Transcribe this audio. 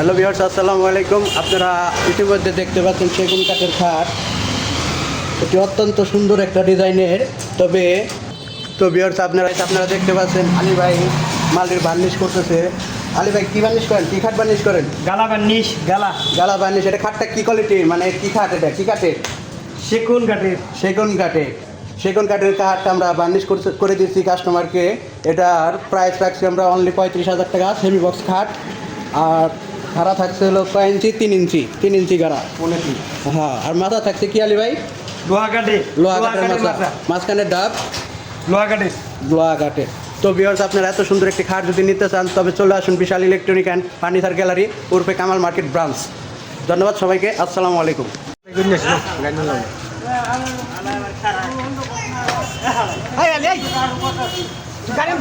Hello viewers, আসসালামু আলাইকুম। আপনারা ইতিমধ্যে দেখতে পাচ্ছেন সেগুন কাঠের খাট। এটি অত্যন্ত সুন্দর একটা ডিজাইনের। তো ভিউয়ার্স, আপনারা দেখতে পাচ্ছেন আলী ভাই মালের বার্নিশ করতেছে। আলী ভাই, কী বার্নিশ করেন, কী খাট বার্নিশ করেন? গালা বার্নিশ। গালা বার্নিশ। এটা খাটটা কী কোয়ালিটির, মানে কী খাট, এটা কী কাঠের? সেগুন কাঠের। সেগুন কাঠের কাঠটা আমরা বার্নিশ করে দিচ্ছি কাস্টমারকে। এটার প্রাইস রাখছি আমরা অনলি 35,000 টাকা। সেমি বক্স খাট। আর গাড়া থাকছে হলো 3 ইঞ্চি গাড়া। হ্যাঁ, আর মাথা থাকছে কি আলী ভাই? লোহা কাঠের মাথা, মাঝখানে ডাব লোহা কাঠের। তো ভিউয়ার্স, আপনারা এত সুন্দর একটি খাট যদি নিতে চান তবে চলে আসুন Bishal electronic and furniture gallery, উর্ফে কামাল মার্কেট ব্রাঞ্চ। ধন্যবাদ সবাইকে। আসসালামু আলাইকুম। কাঠের।